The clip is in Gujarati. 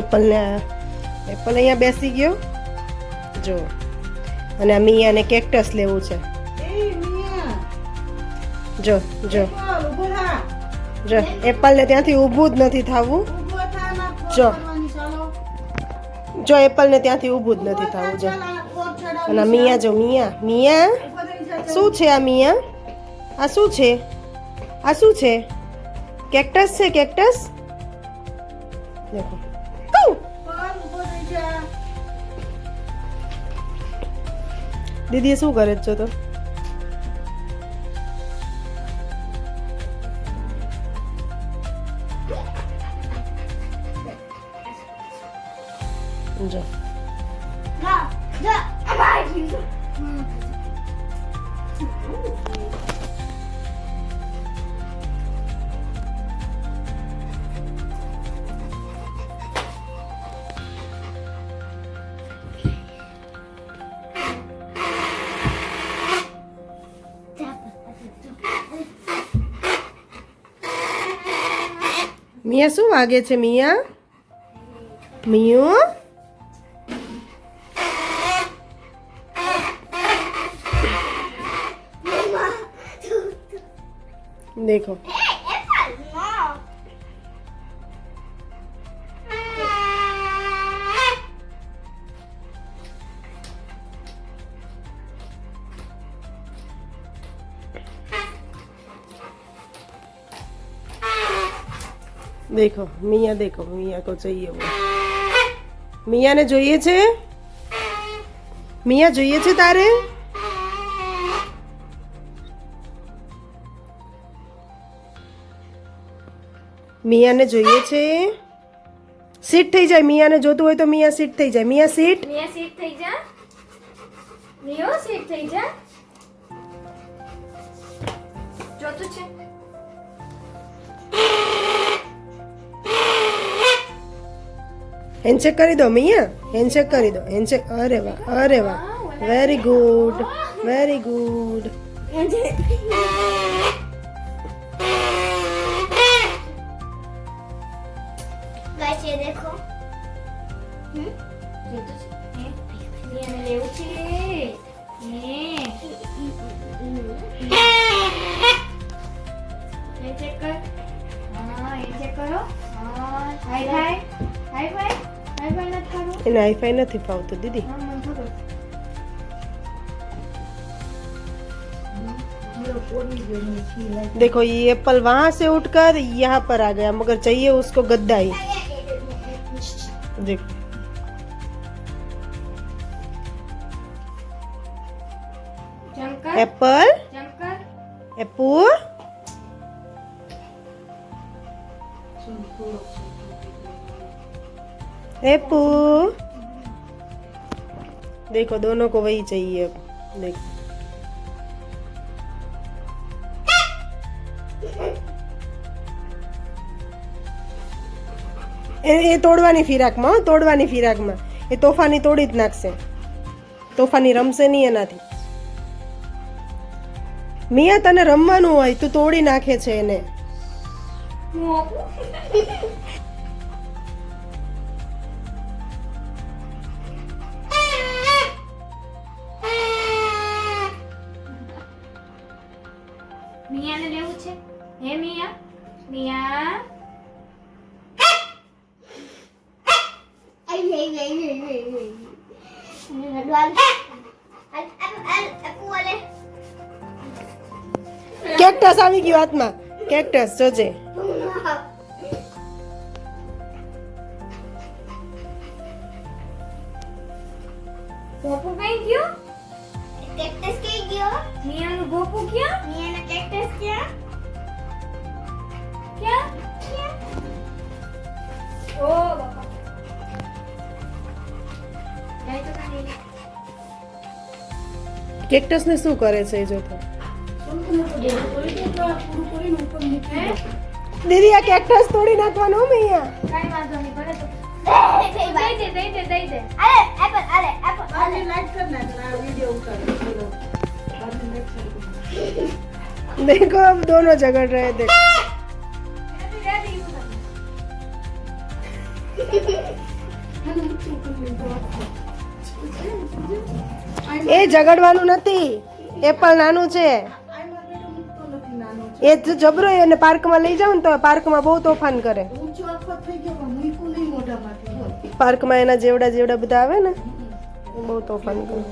એપલ અહીંયા બેસી ગયો જો, અને આ મિયાને કેક્ટસ લેવું છે. જો જો જો એપલને ત્યાંથી ઊભું જ નથી થવું. જો જો એપલને ત્યાંથી ઊભું જ નથી થવું. જો અને મિયા જો મિયા શું છે આ મિયા? આ શું છે? આ શું છે? કેક્ટસ છે કેક્ટસ. દેખો દીદી શું કરે છો તો? જો મિયા શું વાગે છે? મિયા મિયું देखो देखो मिया को चाहिए वो. मिया ने જોઈએ છે? મિયા જોઈએ છે તારે? મિયાને જોઈએ છે? સીટ થઈ જાય. મિયાને જોતું હોય તો મિયા સીટ થઈ જાય. મિયા સીટ થઈ જા. મિયો સીટ થઈ જા. જોતું છે? હેન્ડશેક કરી દો મિયા. હેન્ડશેક કરી દો. હેન્ડશેક. અરે વાહ અરે વાહ. Very good very good. Guys ये देखो ये तो ये मैंने लेવું છે ये चेक कर. हां ये चेक करो. हां हाय हाय हाय हाय हाय हाय मत करो. એને હાઈફાઈ નથી ફાવતું દીદી. हां मन करो. देखो ये एप्पल वहां से उठकर यहाँ पर आ गया, मगर चाहिए उसको गद्दा ही. देखो चमकर एप्पल चमकर एप्पल एप्पल. देखो दोनों को वही चाहिए. देखो એ તોડવાની ફિરાકમાં, તોડવાની ફિરાકમાં એ તોફાની તોડી જ નાખશે. તોફાની રમશે નહીં એનાથી. મિયા તને રમવાનું હોય તું તોડી નાખે છે એને. મિયાને લેવું છે? હે મિયા મિયા કેક્ટસ આવી ગયું હાથમાં. કેક્ટસ જોજે. ગોપુ કઈ ગયો? કેક્ટસ કઈ ગયો? મિયાનું ગોપુ ક્યાં? મિયાનો કેક્ટસ ક્યાં? ક્યાં? ઓ બાપા જાય તો કાંઈ કેક્ટસ ને શું કરે છે એ જોતો. દીદી આ કેક્ટસ તોડી નાખવાનો મિયા. કાંઈ વાંધો નહીં ભલે તો દઈ દે. અરે એપલ અરે એપલ આને લાઈક કર નાખ આ વિડિયો ઉતાર ચલો બાદ में देखो अब दोनों झगड़ रहे थे. રેડી એ ઝઘડવાનું નથી, એપલ નાનું છે. આમાં બેટો મૂકતો નથી નાનો એ જો જબરો એને પાર્કમાં લઈ જાવ ને તો પાર્કમાં બહુ તોફાન કરે. ઊંચો આખો થઈ ગયો પણ મૂક્યું નહીં મોઢામાંથી બોલ પાર્કમાં એના જેવડા જેવડા બધા આવે ને એ બહુ તોફાન કરે.